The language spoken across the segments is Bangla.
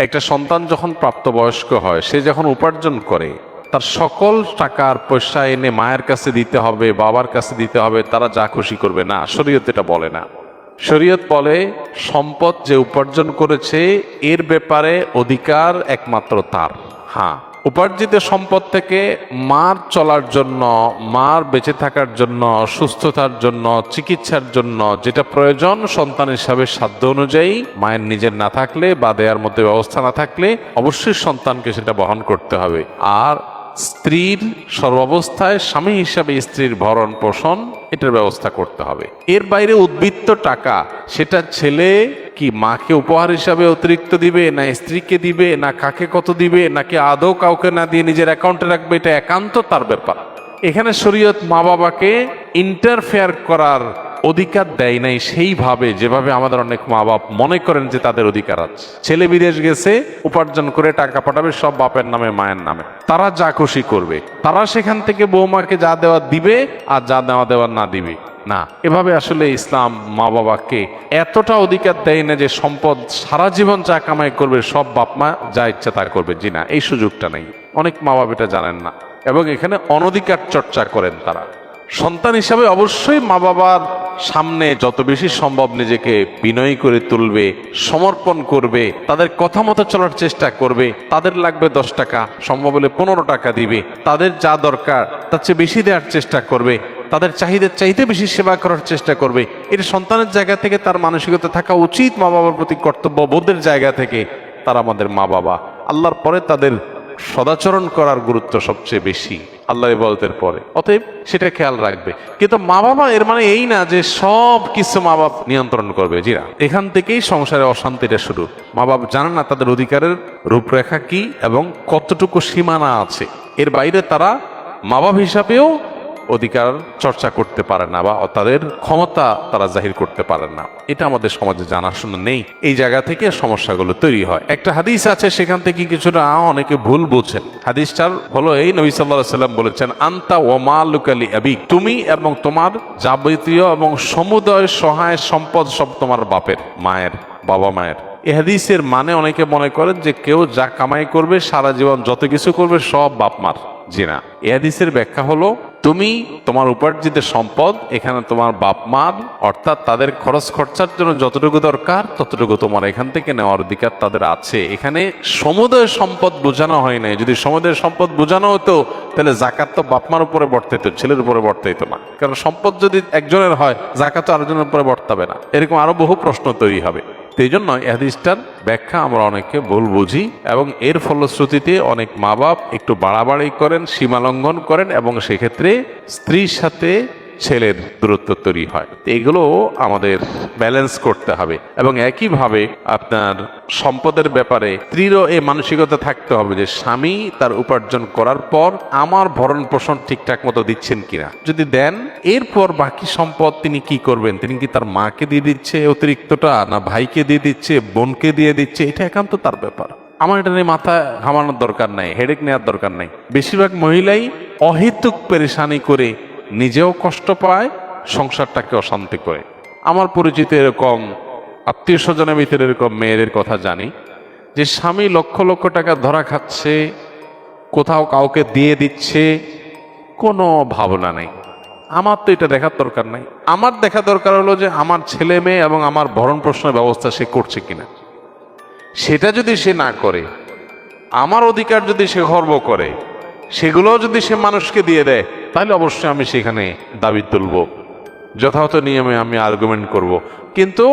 একটা সন্তান যখন প্রাপ্তবয়স্ক হয়, সে যখন উপার্জন করে, তার সকল টাকার পয়সা এনে মায়ের কাছে দিতে হবে, বাবার কাছে দিতে হবে, তারা যা খুশি করবে না। শরীয়ত এটা বলে না। শরীয়ত বলে সম্পদ যে উপার্জন করেছে এর ব্যাপারে অধিকার একমাত্র তার। হ্যাঁ, উপার্জিত সম্পদ থেকে মার চলার জন্য, মার বেঁচে থাকার জন্য, সুস্থতার জন্য, চিকিৎসার জন্য যেটা প্রয়োজন, সন্তান হিসাবে সাধ্য অনুযায়ী মায়ের নিজের না থাকলে বা দেয়ার মধ্যে ব্যবস্থা না থাকলে অবশ্যই সন্তানকে সেটা বহন করতে হবে। আর স্ত্রীর সর্বাবস্থায় স্বামী হিসাবে স্ত্রীর ভরণ পোষণ এটার ব্যবস্থা করতে হবে। এর বাইরে উদ্বৃত্ত টাকা সেটা ছেলে কি মাকে উপহার হিসাবে অতিরিক্ত দিবে, না স্ত্রীকে দিবে, না কাকে কত দিবে, নাকি আদৌ কাউকে না দিয়ে নিজের অ্যাকাউন্টে রাখবে, এটা একান্ত তার ব্যাপার। এখানে শরীয়ত মা বাবাকে ইন্টারফেয়ার করার অধিকার দেয় নাই সেইভাবে যেভাবে আমাদের অনেক মা বাপ মনে করেন যে তাদের অধিকার আছে। ছেলে বিদেশ গেছে, উপার্জন করে টাকা পাঠাবে সব বাপের নামে মায়ের নামে, তারা যা খুশি করবে, তারা সেখান থেকে বৌমাকে যা দেওয়া দিবে আর যা দেওয়া দেওয়ার না দিবে না। এভাবে আসলে ইসলাম মা বাবাকে এতটা অধিকার দেয় না যে সম্পদ সারা জীবন যা কামাই করবে সব বাপ মা যা ইচ্ছা তা করবে। জি না, এই সুযোগটা নেই। অনেক মা বাবা এটা জানেন না এবং এখানে অনধিকার চর্চা করেন তারা। সন্তান হিসাবে অবশ্যই মা বাবার সামনে যত বেশি সম্ভব নিজেকে বিনয়ী করে তুলবে, সমর্পণ করবে, তাদের কথা মতো চলার চেষ্টা করবে। তাদের লাগবে 10 টাকা, সম্ভব হলে 15 টাকা দিবে। তাদের যা দরকার তার চেয়ে বেশি দেওয়ার চেষ্টা করবে। তাদের চাহিদার চাইতে বেশি সেবা করার চেষ্টা করবে। এটা সন্তানের জায়গা থেকে তার মানসিকতা থাকা উচিত। মা বাবার প্রতি কর্তব্যবোধের জায়গা থেকে তারা আমাদের মা বাবা। আল্লাহর পরে তাদের সদাচরণ করার গুরুত্ব সবচেয়ে বেশি, আল্লাহ ইবাদতের পরে। অতএব সেটা খেয়াল রাখবে। কিন্তু মা বাবা এর মানে এই না যে সব কিছু মা বাপ নিয়ন্ত্রণ করবে। জিরা, এখান থেকেই সংসারে অশান্তিটা শুরু। মা বাপ জানে না তাদের অধিকারের রূপরেখা কি এবং কতটুকু সীমানা আছে। এর বাইরে তারা মা বাপ হিসাবেও অধিকার চর্চা করতে পারে না বা তাদের ক্ষমতা তারা জাহির করতে পারে না। এটা আমাদের সমাজে জানাশোনা নেই। এই জায়গা থেকে সমস্যাগুলো তৈরি হয়। একটা হাদিস আছে, সেখান থেকে কিছুটা অনেকে ভুল বুঝেন। হাদিসটার হলো এই, নবী সাল্লাল্লাহু আলাইহি ওয়াসাল্লাম বলেছেন, আনতা ওয়া মালুকা লি আবিক, তুমি এবং তোমার যাবতীয় এবং সমুদয় সহায় সম্পদ সব তোমার বাপের, মায়ের, বাবা মায়ের। এই হাদিসের মানে অনেকে মনে করেন যে কেউ যা কামাই করবে সারা জীবন যত কিছু করবে সব বাপ মার। জি না, এই হাদিসের ব্যাখ্যা হলো তুমি তোমার উপার্জিত সম্পদ এখানে তোমার বাপ মার, অর্থাৎ তাদের খরচ খরচার জন্য যতটুকু দরকার ততটুকু তোমার এখান থেকে নেওয়ার অধিকার তাদের আছে। এখানে সমুদয় সম্পদ বোঝানো হয় নাই। যদি সমুদয় সম্পদ বোঝানো হতো তাহলে জাকাত তো বাপ মার উপরে বর্তাইতো, ছেলের উপরে বর্তাইতো না। কারণ সম্পদ যদি একজনের হয়, জাকাত তো আরেকজনের উপরে বর্তাবে না। এরকম আরো বহু প্রশ্ন তৈরি হবে। এই জন্য এই হাদিসটার ব্যাখ্যা আমরা অনেকে ভুল বুঝি এবং এর ফলশ্রুতিতে অনেক মা বাপ একটু বাড়াবাড়ি করেন, সীমা লঙ্ঘন করেন এবং সেক্ষেত্রে স্ত্রীর সাথে ছেলের দূরত্ব তৈরি হয়। এগুলো আমাদের ব্যালেন্স করতে হবে এবং একইভাবে আপনার সম্পদের ব্যাপারে স্ত্রীরও এই মানসিকতা থাকতে হবে যে স্বামী তার উপার্জন করার পর আমার ভরণ পোষণ ঠিকঠাক মতো দিচ্ছেন কিনা। যদি দেন, এরপর বাকি সম্পদ তিনি কি করবেন? তিনি কি তার মাকে দিয়ে দিচ্ছে অতিরিক্তটা, না ভাইকে দিয়ে দিচ্ছে, বোনকে দিয়ে দিচ্ছে? এটা একান্ত তার ব্যাপার। আমার এটা নিয়ে মাথা ঘামানোর দরকার নাই, হেডেক নেওয়ার দরকার নাই। বেশিরভাগ মহিলাই অহেতুক পেরেশানি করে নিজেও কষ্ট পায়, সংসারটাকে অশান্তি করে। আমার পরিচিত এরকম আত্মীয় স্বজনের ভিতরে এরকম মেয়েদের কথা জানি যে স্বামী লক্ষ লক্ষ টাকা ধরা খাচ্ছে, কোথাও কাউকে দিয়ে দিচ্ছে, কোনো ভাবনা নেই। আমার তো এটা দেখার দরকার নাই। আমার দেখা দরকার হলো যে আমার ছেলে মেয়ে এবং আমার ভরণ পোষণের ব্যবস্থা সে করছে কিনা। সেটা যদি সে না করে, আমার অধিকার যদি সে খর্ব করে, সেগুলো যদি সে মানুষকে দিয়ে দেয়, তাহলে অবশ্যই আমি সেখানে দাবি তুলব, যথাযথ নিয়মে আমি আর্গুমেন্ট করব। কিন্তু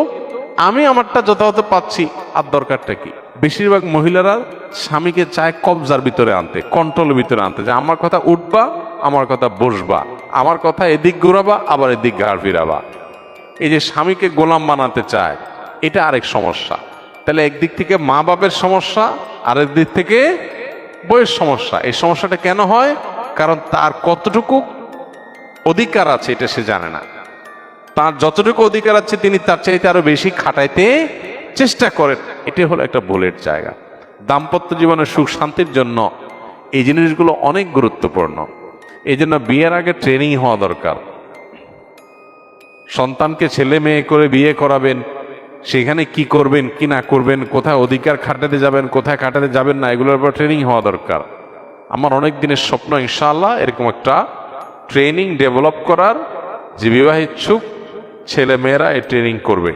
আমি আমারটা যথাযথ পাচ্ছি, আর দরকারটা কি? বেশিরভাগ মহিলারা স্বামীকে চায় কবজার ভিতরে আনতে, কন্ট্রোলের ভিতরে আনতে, যে আমার কথা উঠবা, আমার কথা বসবা, আমার কথা এদিক ঘুরাবা, আবার এদিক ঘাড় ফিরাবা। এই যে স্বামীকে গোলাম বানাতে চায়, এটা আরেক সমস্যা। তাহলে একদিক থেকে মা বাপের সমস্যা, আরেক দিক থেকে বইয়ের সমস্যা। এই সমস্যাটা কেন হয়? কারণ তার কতটুকু অধিকার আছে এটা সে জানে না। তার যতটুকু অধিকার আছে তিনি তার চাইতে আরো বেশি খাটাইতে চেষ্টা করেন। এটাই হলো একটা ভুলের জায়গা। দাম্পত্য জীবনের সুখ শান্তির জন্য এই জিনিসগুলো অনেক গুরুত্বপূর্ণ। এই জন্য বিয়ের আগে ট্রেনিং হওয়া দরকার। সন্তানকে ছেলে মেয়ে করে বিয়ে করাবেন, সেখানে কি করবেন কি না করবেন, কোথায় অধিকার খাটাতে যাবেন কোথায় খাটাতে যাবেন না, এগুলোর উপর ট্রেনিং হওয়া দরকার। আমার অনেক দিনের স্বপ্ন ইনশাআল্লাহ এরকম একটা ট্রেনিং ডেভেলপ করার, যে বিবাহ ইচ্ছুক ছেলে মেয়েরা এই ট্রেনিং করবে।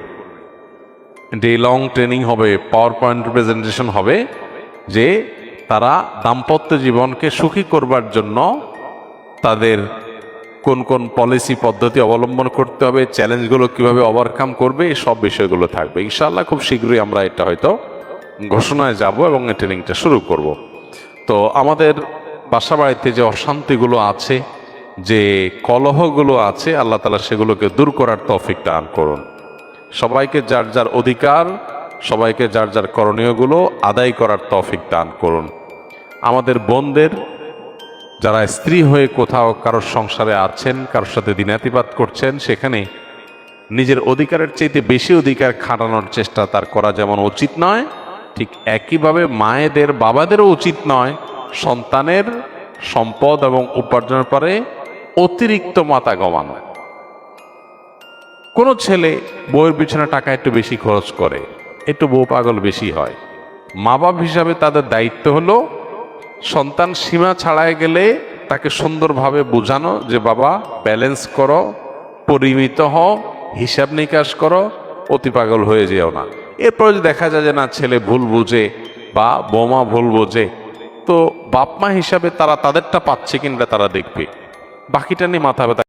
ডে লং ট্রেনিং হবে, পাওয়ার পয়েন্ট প্রেজেন্টেশন হবে, যে তারা দাম্পত্য জীবনকে সুখী করবার জন্য তাদের কোন কোন পলিসি পদ্ধতি অবলম্বন করতে হবে, চ্যালেঞ্জগুলো কিভাবে ওভারকাম করবে, এই সব বিষয়গুলো থাকবে ইনশাআল্লাহ। খুব শীঘ্রই আমরা এটা হয়তো ঘোষণায় যাব এবং এই ট্রেনিংটা শুরু করব। তো আমাদের বাসা বাড়িতে যে অশান্তিগুলো আছে, যে কলহগুলো আছে, আল্লাহ তাআলা সেগুলোকে দূর করার তৌফিক দান করুন। সবাইকে যার যার অধিকার, সবাইকে যার যার করণীয়গুলো আদায় করার তৌফিক দান করুন। আমাদের বোনদের যারা স্ত্রী হয়ে কোথাও কারোর সংসারে আছেন, কারোর সাথে দিনাতিপাত করছেন, সেখানে নিজের অধিকারের চাইতে বেশি অধিকার খাটানোর চেষ্টা তার করা যেমন উচিত নয়, ঠিক একইভাবে মায়েদের বাবাদেরও উচিত নয় সন্তানের সম্পদ এবং উপার্জনের পরে অতিরিক্ত মাথা গমানো। কোনো ছেলে বউয়ের পিছনে টাকা একটু বেশি খরচ করে, একটু বউ পাগল বেশি হয়, মা বাপ হিসাবে তাদের দায়িত্ব হলো সন্তান সীমা ছাড়ায় গেলে তাকে সুন্দরভাবে বোঝানো যে বাবা ব্যালেন্স করো, পরিমিত হও, হিসাব নিকাশ করো, অতি পাগল হয়ে যেও না। এরপর যদি দেখা যায় যে না ছেলে ভুল বুঝে বা বৌমা ভুল বোঝে, তো বাপ মা হিসাবে তারা তাদেরটা পাচ্ছে কিনা তারা দেখবে, বাকিটা নিয়ে মাথা ব্যথা